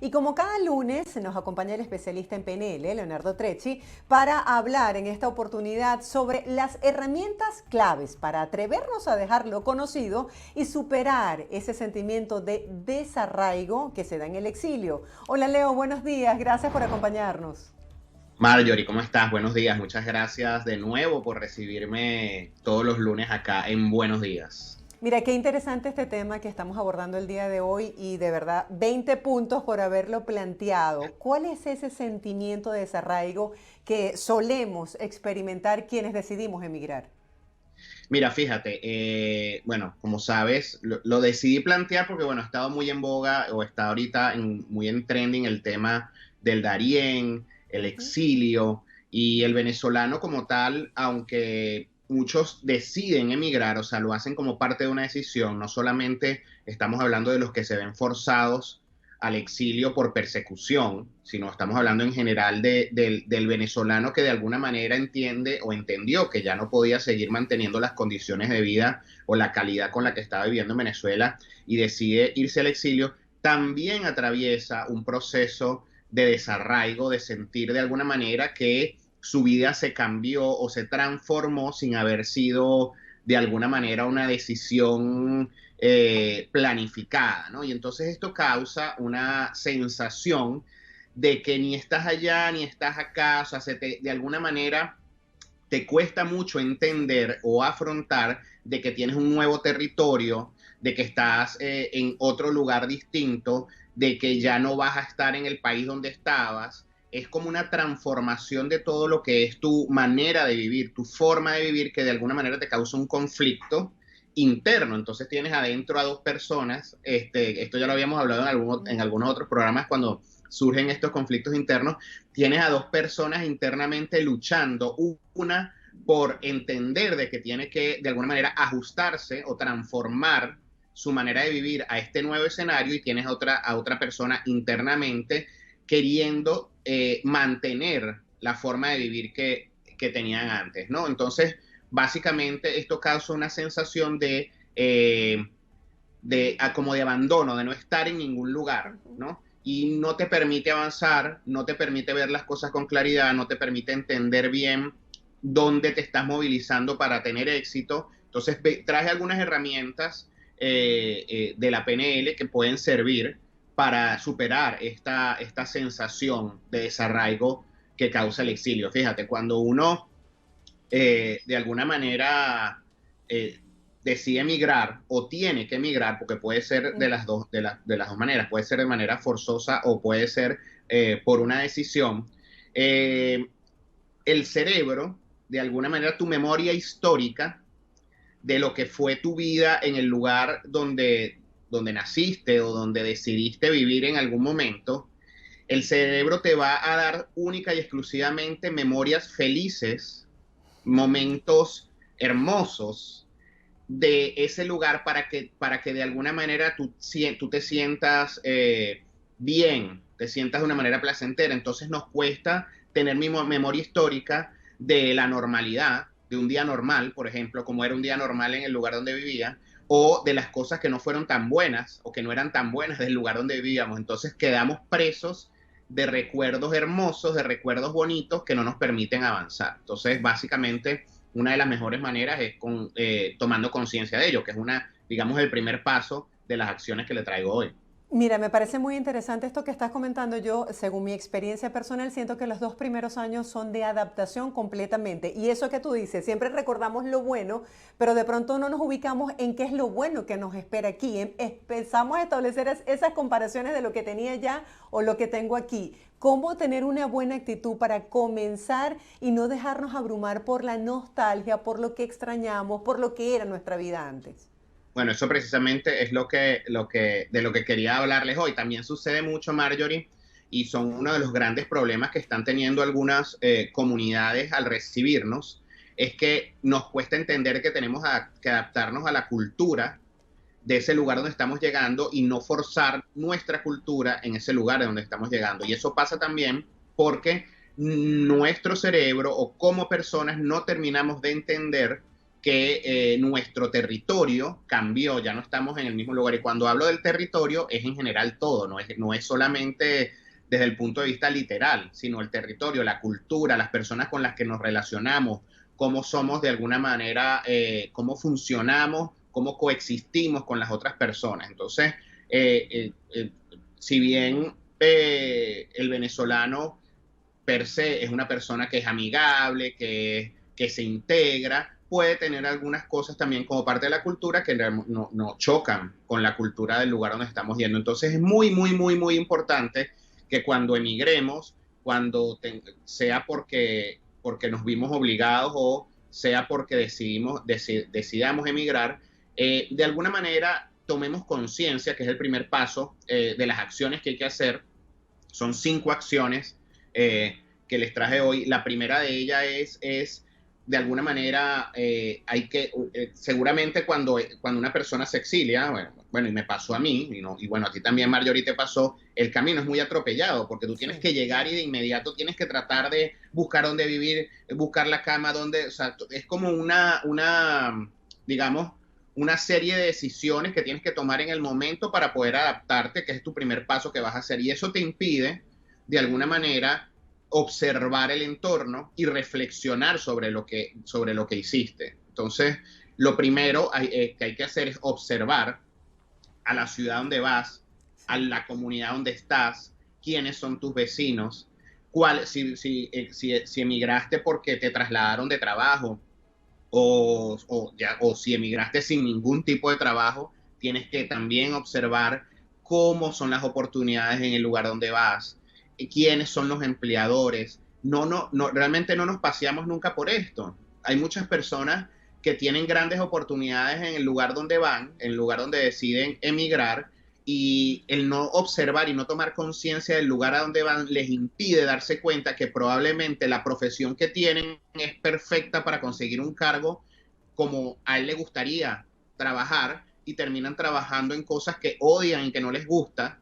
Y como cada lunes nos acompaña el especialista en PNL, Leonardo Trecci, para hablar en esta oportunidad sobre las herramientas claves para atrevernos a dejar lo conocido y superar ese sentimiento de desarraigo que se da en el exilio. Hola Leo, buenos días, gracias por acompañarnos. Marjorie, ¿cómo estás? Buenos días. Muchas gracias de nuevo por recibirme todos los lunes acá en Buenos Días. Mira, qué interesante este tema que estamos abordando el día de hoy y de verdad 20 puntos por haberlo planteado. ¿Cuál es ese sentimiento de desarraigo que solemos experimentar quienes decidimos emigrar? Mira, fíjate, bueno, como sabes, lo decidí plantear porque, bueno, ha estado muy en boga o está ahorita muy en trending el tema del Darién, el Ujú. exilio y el venezolano como tal, aunque muchos deciden emigrar, o sea, lo hacen como parte de una decisión, no solamente estamos hablando de los que se ven forzados al exilio por persecución, sino estamos hablando en general del venezolano que de alguna manera entiende o entendió que ya no podía seguir manteniendo las condiciones de vida o la calidad con la que estaba viviendo en Venezuela y decide irse al exilio, también atraviesa un proceso de desarraigo, de sentir de alguna manera que su vida se cambió o se transformó sin haber sido de alguna manera una decisión planificada, ¿no? Y entonces esto causa una sensación de que ni estás allá ni estás acá, o sea, de alguna manera te cuesta mucho entender o afrontar de que tienes un nuevo territorio, de que estás en otro lugar distinto, de que ya no vas a estar en el país donde estabas. Es como una transformación de todo lo que es tu manera de vivir, tu forma de vivir, que de alguna manera te causa un conflicto interno. Entonces tienes adentro a dos personas, esto ya lo habíamos hablado en algunos otros programas cuando surgen estos conflictos internos, tienes a dos personas internamente luchando, una por entender de que tiene que de alguna manera ajustarse o transformar su manera de vivir a este nuevo escenario y tienes a otra persona internamente queriendo mantener la forma de vivir que tenían antes, ¿no? Entonces, básicamente esto causa una sensación como de abandono, de no estar en ningún lugar, ¿no? Y no te permite avanzar, no te permite ver las cosas con claridad, no te permite entender bien dónde te estás movilizando para tener éxito. Entonces, traje algunas herramientas de la PNL que pueden servir para superar esta sensación de desarraigo que causa el exilio. Fíjate, cuando uno de alguna manera eh, decide emigrar o tiene que emigrar, porque puede ser de las dos maneras, puede ser de manera forzosa o puede ser por una decisión, eh, el cerebro, de alguna manera tu memoria histórica de lo que fue tu vida en el lugar donde naciste o donde decidiste vivir en algún momento, el cerebro te va a dar única y exclusivamente memorias felices, momentos hermosos de ese lugar para que de alguna manera tú te sientas bien, te sientas de una manera placentera. Entonces nos cuesta tener memoria histórica de la normalidad, de un día normal, por ejemplo, como era un día normal en el lugar donde vivía, o de las cosas que no fueron tan buenas o que no eran tan buenas del lugar donde vivíamos. Entonces quedamos presos de recuerdos hermosos, de recuerdos bonitos que no nos permiten avanzar. Entonces, básicamente, una de las mejores maneras es tomando conciencia de ello, que es digamos, el primer paso de las acciones que le traigo hoy. Mira, me parece muy interesante esto que estás comentando. Yo, según mi experiencia personal, siento que los 2 primeros años son de adaptación completamente. Y eso que tú dices, siempre recordamos lo bueno, pero de pronto no nos ubicamos en qué es lo bueno que nos espera aquí. Empezamos a establecer esas comparaciones de lo que tenía ya o lo que tengo aquí. Cómo tener una buena actitud para comenzar y no dejarnos abrumar por la nostalgia, por lo que extrañamos, por lo que era nuestra vida antes. Bueno, eso precisamente es de lo que quería hablarles hoy. También sucede mucho, Marjorie, y son uno de los grandes problemas que están teniendo algunas comunidades al recibirnos, es que nos cuesta entender que tenemos que adaptarnos a la cultura de ese lugar donde estamos llegando y no forzar nuestra cultura en ese lugar de donde estamos llegando. Y eso pasa también porque nuestro cerebro o como personas no terminamos de entender que nuestro territorio cambió, ya no estamos en el mismo lugar. Y cuando hablo del territorio es en general todo, no es solamente desde el punto de vista literal, sino el territorio, la cultura, las personas con las que nos relacionamos, cómo somos de alguna manera, cómo funcionamos, cómo coexistimos con las otras personas. Entonces, si bien el venezolano per se es una persona que es amigable, que se integra, puede tener algunas cosas también como parte de la cultura que no chocan con la cultura del lugar donde estamos yendo. Entonces es muy, muy, muy, muy importante que cuando emigremos, sea porque nos vimos obligados o sea porque decidamos emigrar, de alguna manera tomemos conciencia, que es el primer paso de las acciones que hay que hacer. Son 5 acciones que les traje hoy. La primera de ellas es de alguna manera, seguramente cuando una persona se exilia, bueno, y me pasó a mí, y bueno, a ti también, Marjorie, te pasó, el camino es muy atropellado, porque tú tienes que llegar y de inmediato tienes que tratar de buscar dónde vivir, buscar la cama, o sea, es como digamos, una serie de decisiones que tienes que tomar en el momento para poder adaptarte, que es tu primer paso que vas a hacer, y eso te impide, de alguna manera, observar el entorno y reflexionar sobre lo que hiciste. Entonces, lo primero que hay que hacer es observar a la ciudad donde vas, a la comunidad donde estás, quiénes son tus vecinos, si emigraste porque te trasladaron de trabajo o si emigraste sin ningún tipo de trabajo, tienes que también observar cómo son las oportunidades en el lugar donde vas, quiénes son los empleadores. Realmente no nos paseamos nunca por esto. Hay muchas personas que tienen grandes oportunidades en el lugar donde van, en el lugar donde deciden emigrar, y el no observar y no tomar conciencia del lugar a donde van les impide darse cuenta que probablemente la profesión que tienen es perfecta para conseguir un cargo como a él le gustaría trabajar, y terminan trabajando en cosas que odian y que no les gusta,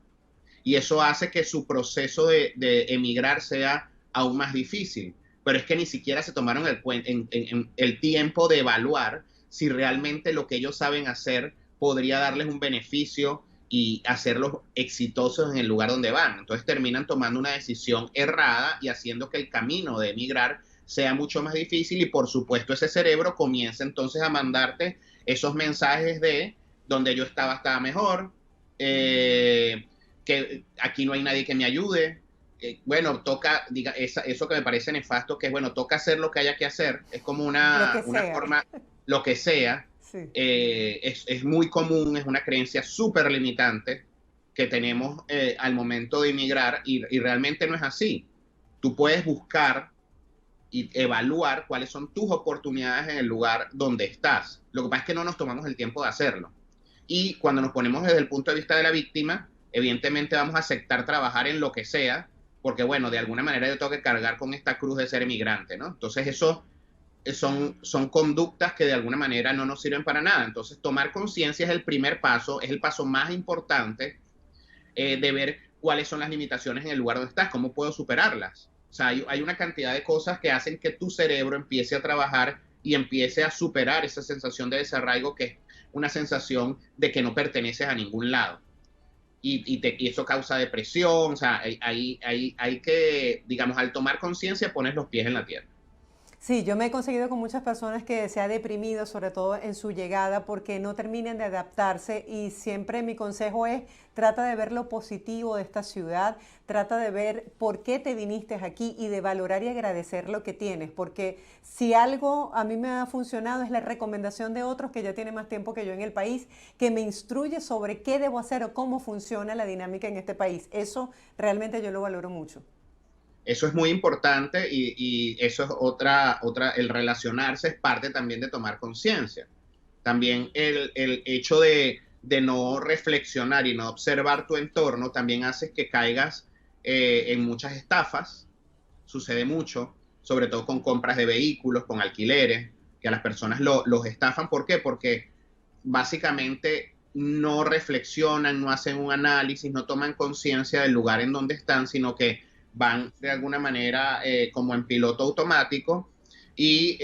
y eso hace que su proceso de emigrar sea aún más difícil. Pero es que ni siquiera se tomaron el tiempo de evaluar si realmente lo que ellos saben hacer podría darles un beneficio y hacerlos exitosos en el lugar donde van. Entonces terminan tomando una decisión errada y haciendo que el camino de emigrar sea mucho más difícil, y por supuesto ese cerebro comienza entonces a mandarte esos mensajes de donde yo estaba mejor, que aquí no hay nadie que me ayude. Bueno, eso que me parece nefasto, que es, bueno, toca hacer lo que haya que hacer, es como Lo que una sea. forma, lo que sea, Sí. es muy común, es una creencia súper limitante que tenemos al momento de emigrar, y realmente no es así. Tú puedes buscar y evaluar cuáles son tus oportunidades en el lugar donde estás. Lo que pasa es que no nos tomamos el tiempo de hacerlo. Y cuando nos ponemos desde el punto de vista de la víctima, evidentemente vamos a aceptar trabajar en lo que sea, porque bueno, de alguna manera yo tengo que cargar con esta cruz de ser emigrante, ¿no? Entonces eso son conductas que de alguna manera no nos sirven para nada. Entonces tomar conciencia es el primer paso, es el paso más importante, de ver cuáles son las limitaciones en el lugar donde estás, cómo puedo superarlas. O sea, hay una cantidad de cosas que hacen que tu cerebro empiece a trabajar y empiece a superar esa sensación de desarraigo, que es una sensación de que no perteneces a ningún lado. Y eso causa depresión. O sea, hay que, digamos, al tomar conciencia, pones los pies en la tierra. Sí, yo me he conseguido con muchas personas que se ha deprimido, sobre todo en su llegada, porque no terminan de adaptarse, y siempre mi consejo es: trata de ver lo positivo de esta ciudad, trata de ver por qué te viniste aquí y de valorar y agradecer lo que tienes, porque si algo a mí me ha funcionado es la recomendación de otros que ya tienen más tiempo que yo en el país, que me instruye sobre qué debo hacer o cómo funciona la dinámica en este país. Eso realmente yo lo valoro mucho. Eso es muy importante, y eso es el relacionarse es parte también de tomar conciencia. También el hecho de no reflexionar y no observar tu entorno también hace que caigas en muchas estafas. Sucede mucho, sobre todo con compras de vehículos, con alquileres, que a las personas los estafan. ¿Por qué? Porque básicamente no reflexionan, no hacen un análisis, no toman conciencia del lugar en donde están, sino que van de alguna manera como en piloto automático, y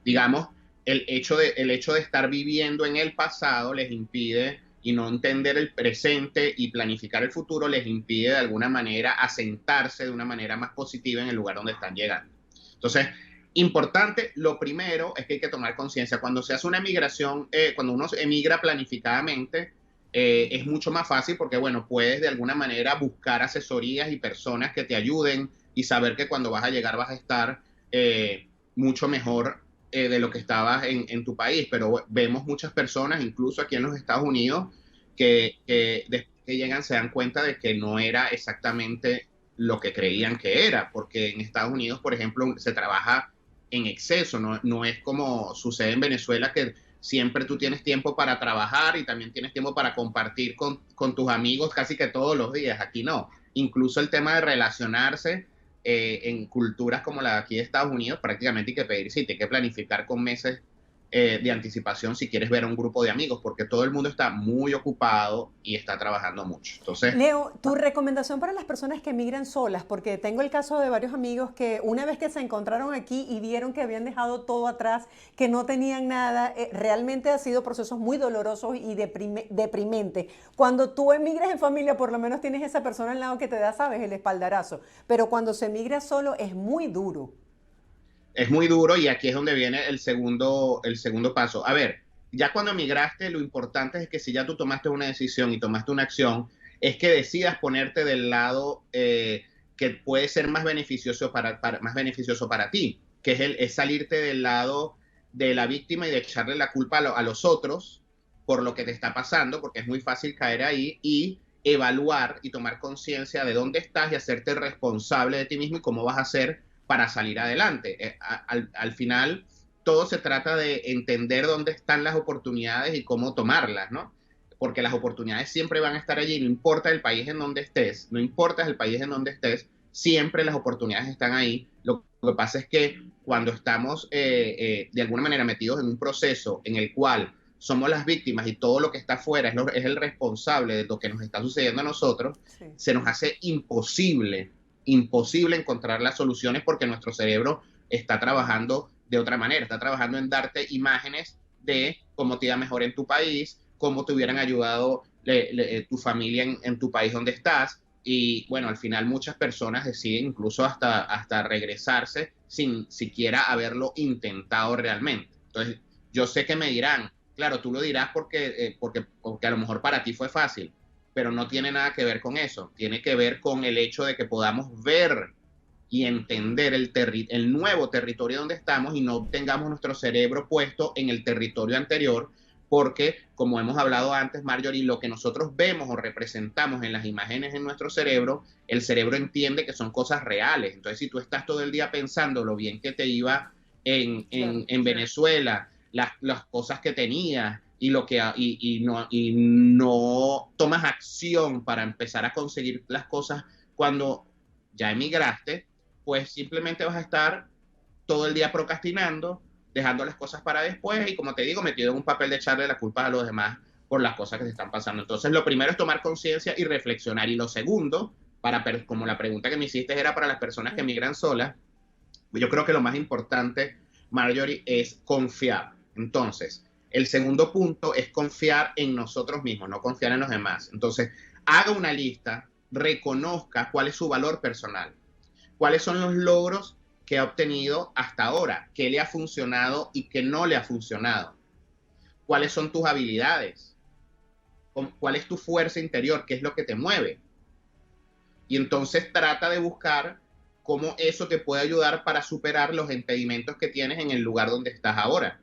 digamos, el hecho de estar viviendo en el pasado les impide y no entender el presente y planificar el futuro les impide de alguna manera asentarse de una manera más positiva en el lugar donde están llegando. Entonces, importante, lo primero es que hay que tomar conciencia. Cuando se hace una migración, cuando uno emigra planificadamente, es mucho más fácil porque, bueno, puedes de alguna manera buscar asesorías y personas que te ayuden y saber que cuando vas a llegar vas a estar mucho mejor de lo que estabas en tu país. Pero vemos muchas personas, incluso aquí en los Estados Unidos, que después que llegan se dan cuenta de que no era exactamente lo que creían que era, porque en Estados Unidos, por ejemplo, se trabaja en exceso, no es como sucede en Venezuela, que siempre tú tienes tiempo para trabajar y también tienes tiempo para compartir con tus amigos casi que todos los días. Aquí no. Incluso el tema de relacionarse en culturas como la de aquí de Estados Unidos, prácticamente hay que pedir cita, hay que planificar con meses de anticipación si quieres ver a un grupo de amigos, porque todo el mundo está muy ocupado y está trabajando mucho. Entonces, Leo, tu recomendación para las personas que emigran solas, porque tengo el caso de varios amigos que una vez que se encontraron aquí y vieron que habían dejado todo atrás, que no tenían nada, realmente ha sido procesos muy dolorosos y deprimente. Cuando tú emigras en familia, por lo menos tienes esa persona al lado que te da, sabes, el espaldarazo, pero cuando se emigra solo es muy duro. es muy duro y aquí es donde viene el segundo paso. A ver, ya cuando emigraste, lo importante es que si ya tú tomaste una decisión y tomaste una acción, es que decidas ponerte del lado que puede ser más beneficioso más beneficioso para ti, que es salirte del lado de la víctima y de echarle la culpa a los otros por lo que te está pasando, porque es muy fácil caer ahí y evaluar y tomar conciencia de dónde estás y hacerte responsable de ti mismo y cómo vas a hacer para salir adelante. Al final, todo se trata de entender dónde están las oportunidades y cómo tomarlas, ¿no? Porque las oportunidades siempre van a estar allí, no importa el país en donde estés, no importa el país en donde estés, siempre las oportunidades están ahí. Lo que pasa es que cuando estamos de alguna manera metidos en un proceso en el cual somos las víctimas y todo lo que está afuera es el responsable de lo que nos está sucediendo a nosotros, Sí. se nos hace imposible encontrar las soluciones porque nuestro cerebro está trabajando de otra manera, está trabajando en darte imágenes de cómo te iba mejor en tu país, cómo te hubieran ayudado tu familia en tu país donde estás. Y bueno, al final muchas personas deciden incluso hasta regresarse sin siquiera haberlo intentado realmente. Entonces, yo sé que me dirán, claro, tú lo dirás porque a lo mejor para ti fue fácil, pero no tiene nada que ver con eso, tiene que ver con el hecho de que podamos ver y entender el nuevo territorio donde estamos y no tengamos nuestro cerebro puesto en el territorio anterior, porque como hemos hablado antes, Marjorie, lo que nosotros vemos o representamos en las imágenes en nuestro cerebro, el cerebro entiende que son cosas reales. Entonces, si tú estás todo el día pensando lo bien que te iba Claro. en Venezuela, las cosas que tenías, y no tomas acción para empezar a conseguir las cosas cuando ya emigraste, pues simplemente vas a estar todo el día procrastinando, dejando las cosas para después y, como te digo, metido en un papel de echarle la culpa a los demás por las cosas que te están pasando. Entonces, lo primero es tomar conciencia y reflexionar. Y lo segundo, como la pregunta que me hiciste era para las personas que emigran solas, yo creo que lo más importante, Marjorie, es confiar. Entonces, el segundo punto es confiar en nosotros mismos, no confiar en los demás. Entonces, haga una lista, reconozca cuál es su valor personal, cuáles son los logros que ha obtenido hasta ahora, qué le ha funcionado y qué no le ha funcionado, cuáles son tus habilidades, cuál es tu fuerza interior, qué es lo que te mueve. Y entonces trata de buscar cómo eso te puede ayudar para superar los impedimentos que tienes en el lugar donde estás ahora.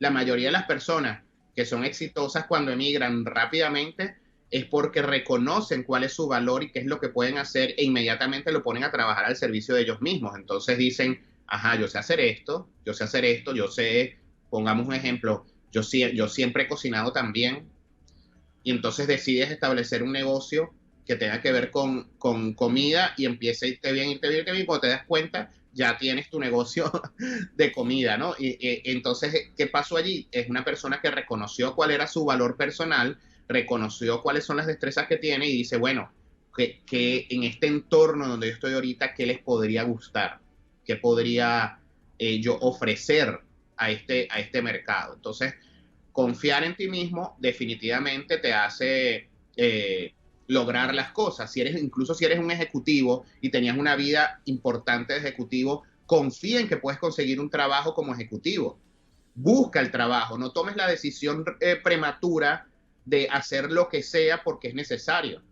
La mayoría de las personas que son exitosas cuando emigran rápidamente es porque reconocen cuál es su valor y qué es lo que pueden hacer e inmediatamente lo ponen a trabajar al servicio de ellos mismos. Entonces dicen, ajá, yo sé hacer esto, yo sé hacer esto, yo sé, pongamos un ejemplo, yo siempre he cocinado también, y entonces decides establecer un negocio que tenga que ver con comida y empieza a irte bien, irte bien, irte bien, y cuando te das cuenta ya tienes tu negocio de comida, ¿no? Entonces, ¿qué pasó allí? Es una persona que reconoció cuál era su valor personal, reconoció cuáles son las destrezas que tiene y dice, bueno, que en este entorno donde yo estoy ahorita, ¿qué les podría gustar? qué podría yo ofrecer a este mercado. Entonces, confiar en ti mismo definitivamente te hace lograr las cosas. Incluso si eres un ejecutivo y tenías una vida importante de ejecutivo, confía en que puedes conseguir un trabajo como ejecutivo. Busca el trabajo, no tomes la decisión prematura de hacer lo que sea porque es necesario.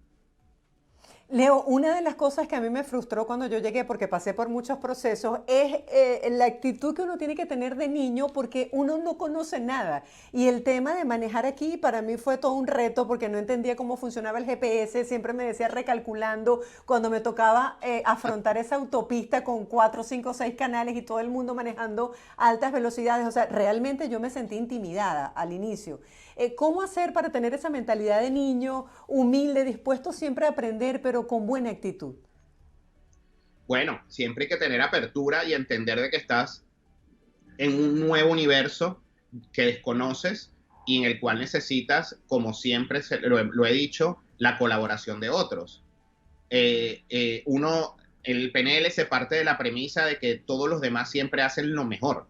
Leo, una de las cosas que a mí me frustró cuando yo llegué, porque pasé por muchos procesos, es la actitud que uno tiene que tener de niño porque uno no conoce nada. Y el tema de manejar aquí para mí fue todo un reto porque no entendía cómo funcionaba el GPS, siempre me decía recalculando cuando me tocaba afrontar esa autopista con 4, 5, 6 canales y todo el mundo manejando a altas velocidades. O sea, realmente yo me sentí intimidada al inicio. ¿Cómo hacer para tener esa mentalidad de niño, humilde, dispuesto siempre a aprender, pero con buena actitud? Bueno, siempre hay que tener apertura y entender de que estás en un nuevo universo que desconoces y en el cual necesitas, como siempre lo he dicho, la colaboración de otros. El PNL se parte de la premisa de que todos los demás siempre hacen lo mejor.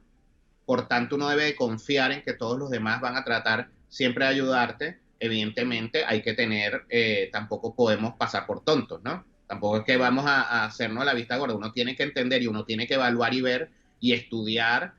Por tanto, uno debe de confiar en que todos los demás van a tratar siempre de ayudarte. Evidentemente, hay que tener, tampoco podemos pasar por tontos, ¿no? Tampoco es que vamos a hacernos la vista gorda. Uno tiene que entender y uno tiene que evaluar y ver y estudiar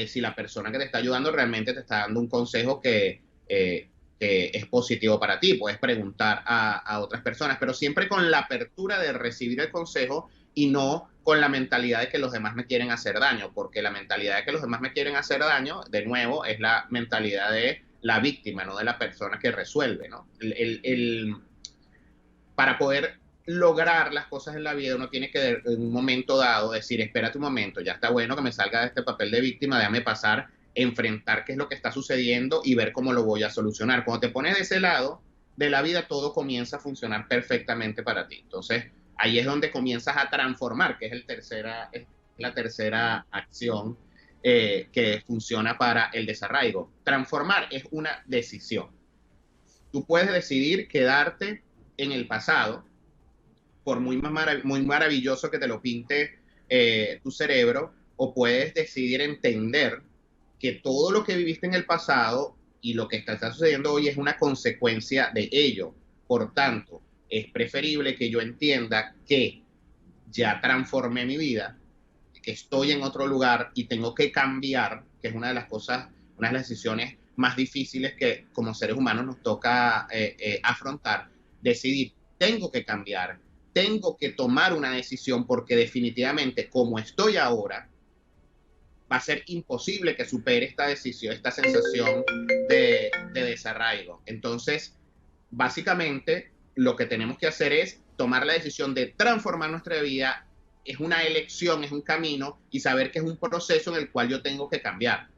si la persona que te está ayudando realmente te está dando un consejo que es positivo para ti. Puedes preguntar a otras personas, pero siempre con la apertura de recibir el consejo y no con la mentalidad de que los demás me quieren hacer daño, porque la mentalidad de que los demás me quieren hacer daño, de nuevo, es la mentalidad de la víctima, no de la persona que resuelve, ¿no? Para poder lograr las cosas en la vida, uno tiene que en un momento dado decir, espérate un momento, ya está bueno que me salga de este papel de víctima, déjame pasar, enfrentar qué es lo que está sucediendo y ver cómo lo voy a solucionar. Cuando te pones de ese lado de la vida, todo comienza a funcionar perfectamente para ti. Entonces, ahí es donde comienzas a transformar, que es la tercera acción que funciona para el desarraigo. Transformar es una decisión. Tú puedes decidir quedarte en el pasado, por muy maravilloso que te lo pinte tu cerebro, o puedes decidir entender que todo lo que viviste en el pasado y lo que está sucediendo hoy es una consecuencia de ello. Por tanto, es preferible que yo entienda que ya transformé mi vida, que estoy en otro lugar y tengo que cambiar, que es una de las cosas, una de las decisiones más difíciles que como seres humanos nos toca afrontar, decidir, tengo que cambiar, tengo que tomar una decisión porque definitivamente como estoy ahora, va a ser imposible que supere esta decisión, esta sensación de desarraigo. Entonces, básicamente, lo que tenemos que hacer es tomar la decisión de transformar nuestra vida. Es una elección, es un camino y saber que es un proceso en el cual yo tengo que cambiar.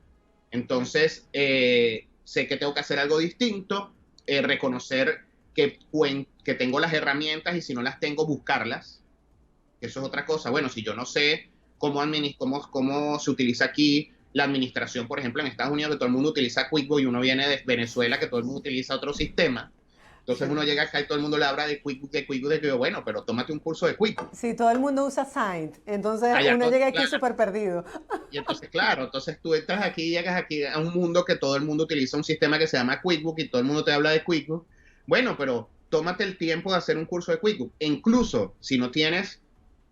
Entonces, sé que tengo que hacer algo distinto, reconocer que tengo las herramientas y si no las tengo, buscarlas. Eso es otra cosa. Bueno, si yo no sé cómo se utiliza aquí la administración, por ejemplo, en Estados Unidos, que todo el mundo utiliza QuickBooks y uno viene de Venezuela, que todo el mundo utiliza otro sistema. Entonces uno llega acá y todo el mundo le habla de QuickBooks, de que yo, bueno, pero tómate un curso de QuickBooks. Sí, todo el mundo usa Saint, entonces Allá, uno llega aquí claro. súper perdido. Y entonces, claro, entonces tú entras aquí y llegas aquí a un mundo que todo el mundo utiliza un sistema que se llama QuickBooks y todo el mundo te habla de QuickBooks. Bueno, pero tómate el tiempo de hacer un curso de QuickBooks. E incluso si no tienes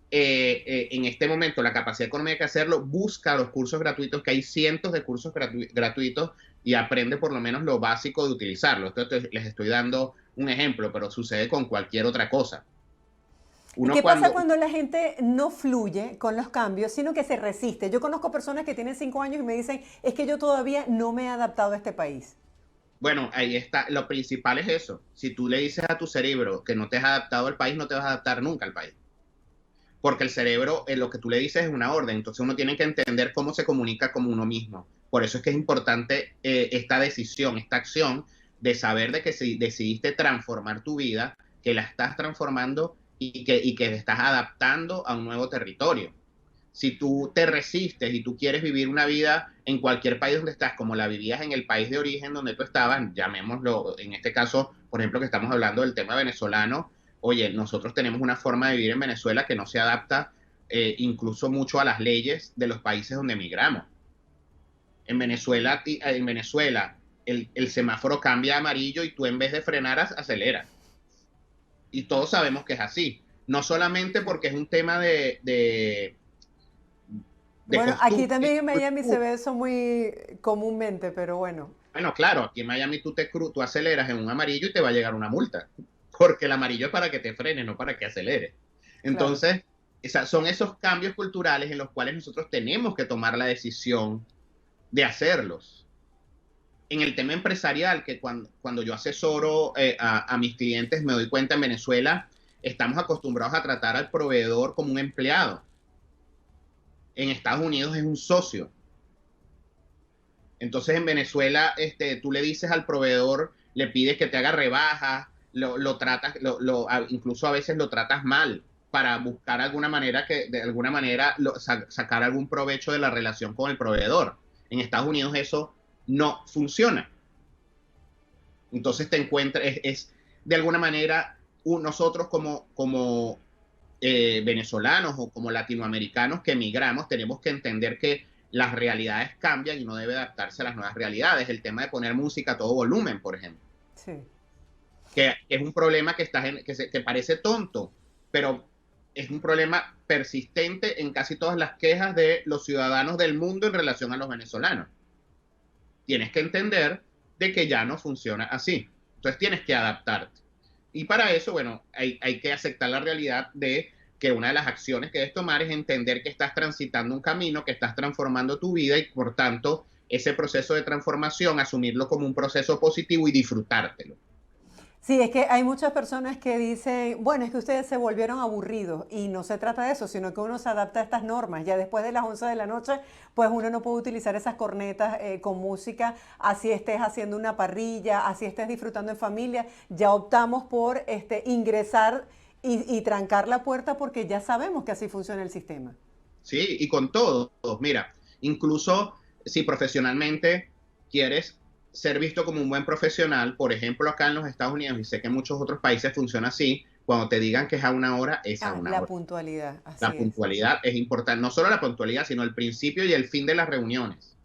en este momento la capacidad económica de hacerlo, busca los cursos gratuitos, que hay cientos de cursos gratuitos y aprende por lo menos lo básico de utilizarlo. Entonces les estoy dando un ejemplo, pero sucede con cualquier otra cosa. ¿Y qué pasa cuando la gente no fluye con los cambios, sino que se resiste? Yo conozco personas que tienen 5 años y me dicen, es que yo todavía no me he adaptado a este país. Bueno, ahí está, lo principal es eso. Si tú le dices a tu cerebro que no te has adaptado al país, no te vas a adaptar nunca al país. Porque el cerebro, lo que tú le dices es una orden, entonces uno tiene que entender cómo se comunica con uno mismo. Por eso es que es importante esta decisión, esta acción de saber de que si decidiste transformar tu vida, que la estás transformando y que te estás adaptando a un nuevo territorio. Si tú te resistes y tú quieres vivir una vida en cualquier país donde estás, como la vivías en el país de origen donde tú estabas, llamémoslo, en este caso, por ejemplo, que estamos hablando del tema venezolano, oye, nosotros tenemos una forma de vivir en Venezuela que no se adapta incluso mucho a las leyes de los países donde emigramos. En Venezuela el semáforo cambia a amarillo y tú en vez de frenar aceleras. Y todos sabemos que es así. No solamente porque es un tema de Bueno, aquí costumbre. también en Miami se ve eso muy comúnmente, pero bueno, Bueno, claro, aquí en Miami tú aceleras en un amarillo y te va a llegar una multa, porque el amarillo es para que te frene, no para que aceleres. claro. Entonces, son esos cambios culturales en los cuales nosotros tenemos que tomar la decisión de hacerlos. En el tema empresarial, que cuando yo asesoro a mis clientes, me doy cuenta en Venezuela, estamos acostumbrados a tratar al proveedor como un empleado. En Estados Unidos es un socio. Entonces en Venezuela, tú le dices al proveedor, le pides que te haga rebajas, lo tratas, incluso a veces lo tratas mal para buscar alguna manera de alguna manera sacar algún provecho de la relación con el proveedor. En Estados Unidos eso no funciona. Entonces te encuentras, de alguna manera, nosotros como venezolanos o como latinoamericanos que emigramos, tenemos que entender que las realidades cambian y uno debe adaptarse a las nuevas realidades. El tema de poner música a todo volumen, por ejemplo, Sí. que es un problema que parece tonto, pero es un problema persistente en casi todas las quejas de los ciudadanos del mundo en relación a los venezolanos. Tienes que entender de que ya no funciona así. Entonces tienes que adaptarte. Y para eso, bueno, hay que aceptar la realidad de que una de las acciones que debes tomar es entender que estás transitando un camino, que estás transformando tu vida y por tanto ese proceso de transformación, asumirlo como un proceso positivo y disfrutártelo. Sí, es que hay muchas personas que dicen, bueno, es que ustedes se volvieron aburridos y no se trata de eso, sino que uno se adapta a estas normas. Ya después de las 11 de la noche, pues uno no puede utilizar esas cornetas con música, así estés haciendo una parrilla, así estés disfrutando en familia. Ya optamos por ingresar y trancar la puerta porque ya sabemos que así funciona el sistema. ¿Sí? Y con todo, mira, incluso si profesionalmente quieres ser visto como un buen profesional, por ejemplo, acá en los Estados Unidos, y sé que en muchos otros países funciona así, cuando te digan que es a una hora, es a Ah, una la hora. puntualidad, La así es. puntualidad es importante, no solo la puntualidad, sino el principio y el fin de las reuniones.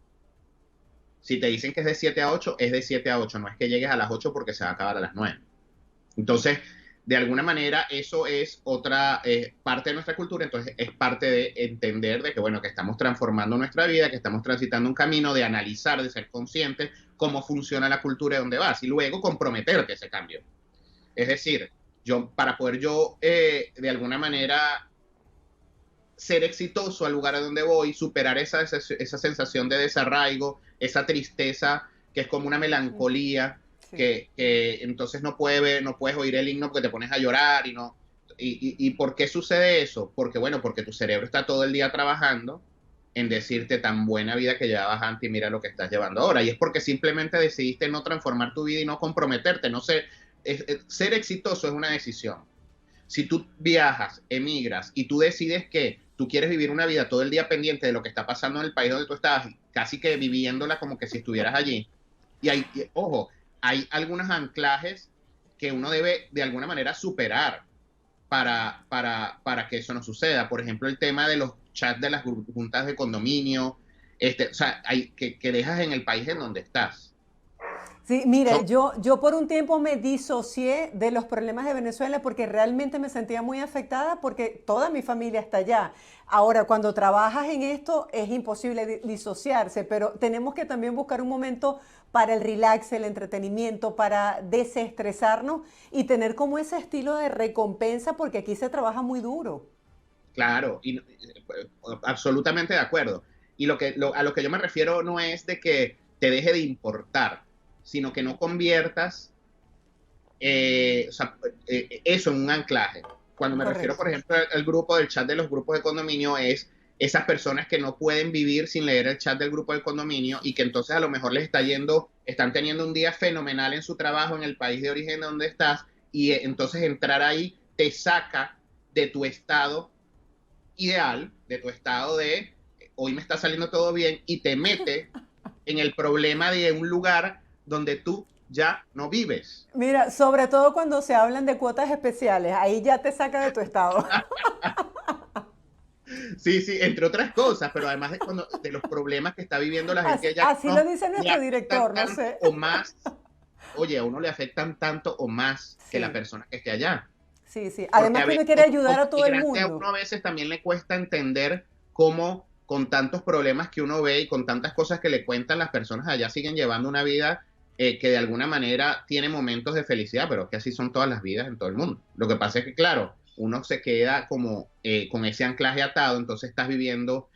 Si te dicen que es de 7 a 8, es de 7 a 8, no es que llegues a las 8 porque se va a acabar a las 9. Entonces, de alguna manera, eso es otra parte de nuestra cultura, entonces es parte de entender de que, bueno, que estamos transformando nuestra vida, que estamos transitando un camino de analizar, de ser conscientes cómo funciona la cultura y dónde vas, y luego comprometerte a ese cambio. Es decir, para poder de alguna manera ser exitoso al lugar a donde voy, superar esa sensación de desarraigo, esa tristeza que es como una melancolía, Sí. que entonces no puedes oír el himno porque te pones a llorar y no. ¿Y por qué sucede eso? Porque, bueno, porque tu cerebro está todo el día trabajando en decirte tan buena vida que llevabas antes y mira lo que estás llevando ahora. Y es porque simplemente decidiste no transformar tu vida y no comprometerte. No sé, ser exitoso es una decisión. Si tú viajas, emigras y tú decides que tú quieres vivir una vida todo el día pendiente de lo que está pasando en el país donde tú estás, casi que viviéndola como que si estuvieras allí. Ojo, hay algunos anclajes que uno debe de alguna manera superar para que eso no suceda. Por ejemplo, el tema de los chats de las juntas de condominio, o sea, que dejas en el país en donde estás. Sí, mira, Son, yo por un tiempo me disocié de los problemas de Venezuela porque realmente me sentía muy afectada porque toda mi familia está allá. Ahora, cuando trabajas en esto es imposible disociarse, pero tenemos que también buscar un momento para el relax, el entretenimiento, para desestresarnos y tener como ese estilo de recompensa porque aquí se trabaja muy duro. claro, absolutamente de acuerdo. Y a lo que yo me refiero no es de que te deje de importar, sino que no conviertas o sea, eso en un anclaje. Cuando me refiero, por Correcto. ejemplo, al grupo del chat de los grupos de condominio, es esas personas que no pueden vivir sin leer el chat del grupo de condominio y que entonces a lo mejor les está yendo, están teniendo un día fenomenal en su trabajo en el país de origen donde estás y entonces entrar ahí te saca de tu estado ideal, de tu estado de hoy me está saliendo todo bien y te mete en el problema de un lugar donde tú ya no vives. Mira, sobre todo cuando se hablan de cuotas especiales, ahí ya te saca de tu estado. Sí, sí, entre otras cosas, pero además de los problemas que está viviendo la gente Así, allá, así lo no dice le nuestro afectan director, no tanto sé. o más, oye, a uno le afectan tanto o más que la Sí, persona que esté allá. sí, sí. Porque Además a que veces, uno quiere ayudar como a todo el inmigrante, a uno mundo. a veces también le cuesta entender cómo con tantos problemas que uno ve y con tantas cosas que le cuentan las personas allá siguen llevando una vida que de alguna manera tiene momentos de felicidad, pero que así son todas las vidas en todo el mundo. Lo que pasa es que, claro, uno se queda como con ese anclaje atado, entonces estás viviendo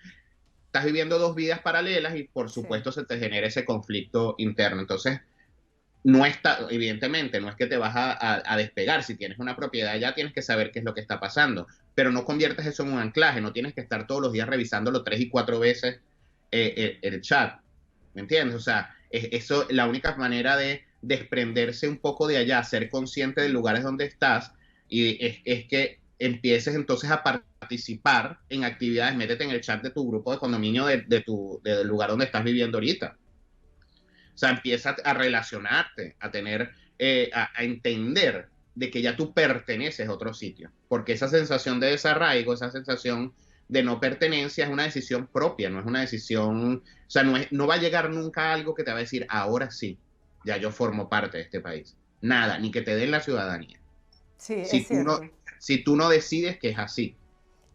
dos vidas paralelas y por Sí, supuesto se te genera ese conflicto interno. Entonces, no está, evidentemente, no es que te vas a despegar. Si tienes una propiedad ya tienes que saber qué es lo que está pasando, pero no conviertes eso en un anclaje, no tienes que estar todos los días revisándolo 3 y 4 veces el chat, ¿me entiendes? O sea, eso, la única manera de desprenderse un poco de allá, ser consciente de lugares donde estás, y es que empieces entonces a participar en actividades, métete en el chat de tu grupo de condominio del lugar donde estás viviendo ahorita. O sea, empieza a relacionarte, a tener, a entender de que ya tú perteneces a otro sitio. Porque esa sensación de desarraigo, esa sensación de no pertenencia es una decisión propia, no es una decisión, o sea, no va a llegar nunca algo que te va a decir, ahora sí, ya yo formo parte de este país. Nada, ni que te den la ciudadanía. sí, Si es tú no, cierto. si tú no decides que es así.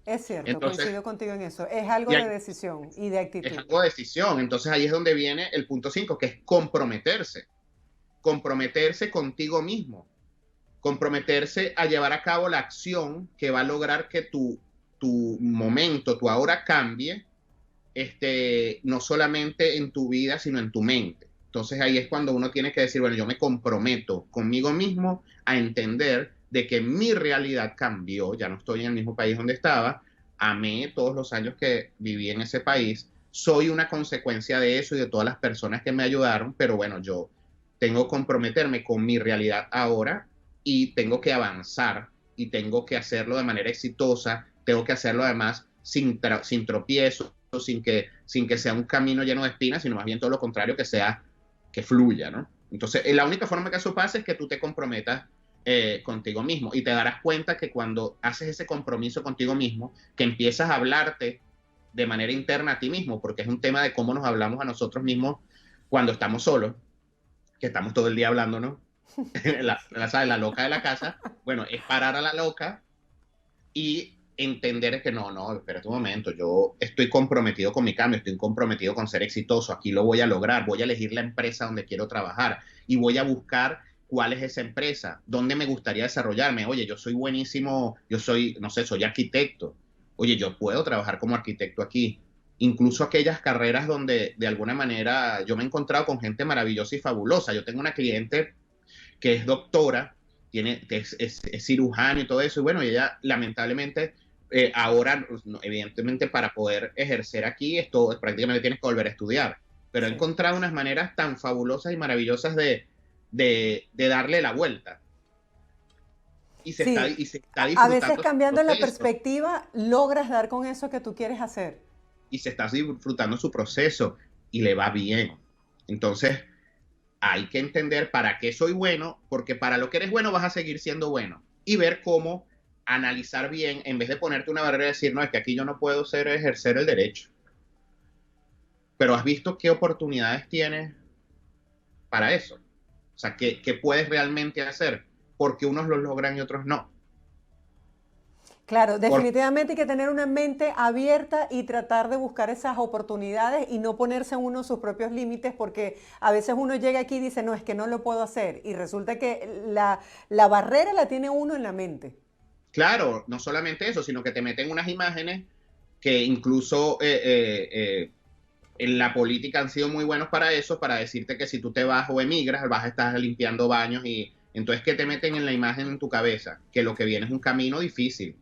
Es cierto, Entonces, coincido contigo en eso. Es algo y de aquí decisión y de es actitud. algo de decisión. Entonces ahí es donde viene el punto 5, que es comprometerse. Comprometerse contigo mismo, comprometerse a llevar a cabo la acción que va a lograr que tu momento, tu ahora cambie, no solamente en tu vida, sino en tu mente. Entonces ahí es cuando uno tiene que decir, bueno, yo me comprometo conmigo mismo a entender de que mi realidad cambió, ya no estoy en el mismo país donde estaba, amé todos los años que viví en ese país, soy una consecuencia de eso y de todas las personas que me ayudaron, pero bueno, yo tengo que comprometerme con mi realidad ahora y tengo que avanzar y tengo que hacerlo de manera exitosa, tengo que hacerlo además sin tropiezos, sin que sea un camino lleno de espinas, sino más bien todo lo contrario, que fluya, ¿no? Entonces, la única forma que eso pase es que tú te comprometas contigo mismo y te darás cuenta que cuando haces ese compromiso contigo mismo, que empiezas a hablarte de manera interna a ti mismo, porque es un tema de cómo nos hablamos a nosotros mismos cuando estamos solos, que estamos todo el día hablándonos, la loca de la casa, bueno, es parar a la loca y entender que no, espera un momento, yo estoy comprometido con mi cambio, estoy comprometido con ser exitoso, aquí lo voy a lograr, voy a elegir la empresa donde quiero trabajar y voy a buscar cuál es esa empresa, dónde me gustaría desarrollarme. Oye, yo soy buenísimo, yo soy, no sé, soy arquitecto. Oye, yo puedo trabajar como arquitecto aquí. Incluso aquellas carreras donde de alguna manera yo me he encontrado con gente maravillosa y fabulosa. Yo tengo una cliente que es doctora, es cirujano y todo eso, y bueno, ella lamentablemente ahora, evidentemente para poder ejercer aquí, esto prácticamente tienes que volver a estudiar, pero he Sí. encontrado unas maneras tan fabulosas y maravillosas de darle la vuelta, Sí, y se está a veces disfrutando su cambiando la proceso, perspectiva logras dar con eso que tú quieres hacer. y se está disfrutando su proceso, y le va bien. Entonces, hay que entender para qué soy bueno, porque para lo que eres bueno vas a seguir siendo bueno. Y ver cómo analizar bien, en vez de ponerte una barrera y decir, no, es que aquí yo no puedo ejercer el derecho. Pero has visto qué oportunidades tienes para eso. O sea, qué puedes realmente hacer, porque unos lo logran y otros no. Claro, Porque, definitivamente hay que tener una mente abierta y tratar de buscar esas oportunidades y no ponerse uno sus propios límites porque a veces uno llega aquí y dice, no, es que no lo puedo hacer y resulta que la barrera la tiene uno en la mente. claro, no solamente eso, sino que te meten unas imágenes que incluso en la política han sido muy buenos para eso, para decirte que si tú te vas o emigras, vas a estar limpiando baños y entonces que te meten en la imagen en tu cabeza, que lo que viene es un camino difícil.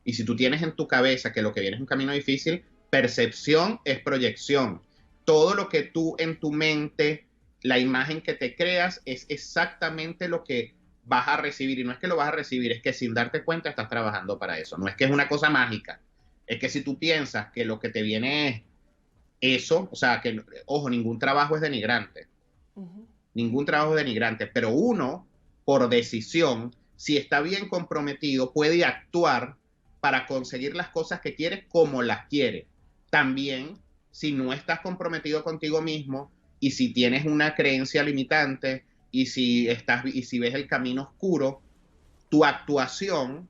Y si tú tienes en tu cabeza que lo que viene es un camino difícil, percepción es proyección. Todo lo que tú en tu mente, la imagen que te creas es exactamente lo que vas a recibir. Y no es que lo vas a recibir, es que sin darte cuenta estás trabajando para eso. No es que es una cosa mágica. Es que si tú piensas que lo que te viene es eso, o sea, que, ojo, ningún trabajo es denigrante, ningún trabajo es denigrante, pero uno, por decisión, si está bien comprometido, puede actuar para conseguir las cosas que quieres como las quieres. También, si no estás comprometido contigo mismo y si tienes una creencia limitante y si ves el camino oscuro, tu actuación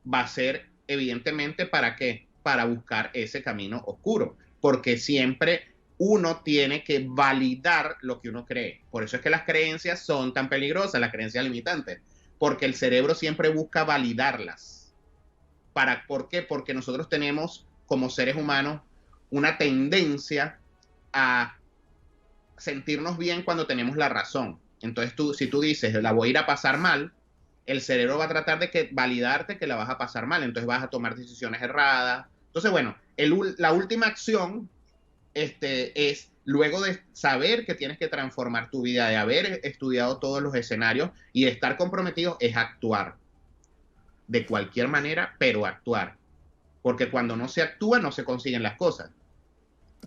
va a ser evidentemente ¿para qué? Para buscar ese camino oscuro, porque siempre uno tiene que validar lo que uno cree. Por eso es que las creencias son tan peligrosas, las creencias limitantes, porque el cerebro siempre busca validarlas. ¿Por qué? Porque nosotros tenemos como seres humanos una tendencia a sentirnos bien cuando tenemos la razón. Entonces si tú dices, la voy a ir a pasar mal, el cerebro va a tratar de validarte que la vas a pasar mal, entonces vas a tomar decisiones erradas. Entonces, bueno, la última acción es luego de saber que tienes que transformar tu vida, de haber estudiado todos los escenarios y de estar comprometido, es actuar. De cualquier manera, pero actuar. Porque cuando no se actúa, no se consiguen las cosas.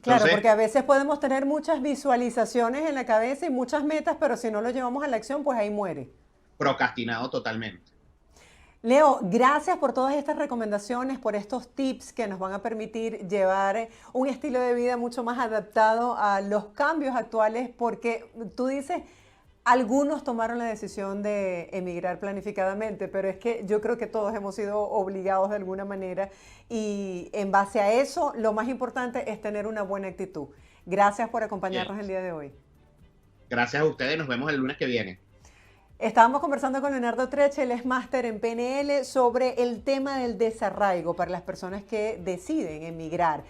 Claro, Entonces, porque a veces podemos tener muchas visualizaciones en la cabeza y muchas metas, pero si no lo llevamos a la acción, pues ahí muere. procrastinado totalmente. Leo, gracias por todas estas recomendaciones, por estos tips que nos van a permitir llevar un estilo de vida mucho más adaptado a los cambios actuales, porque tú dices, algunos tomaron la decisión de emigrar planificadamente, pero es que yo creo que todos hemos sido obligados de alguna manera y en base a eso, lo más importante es tener una buena actitud. Gracias por acompañarnos el día de hoy. Gracias a ustedes, nos vemos el lunes que viene. Estábamos conversando con Leonardo Treche, él es máster en PNL, sobre el tema del desarraigo para las personas que deciden emigrar.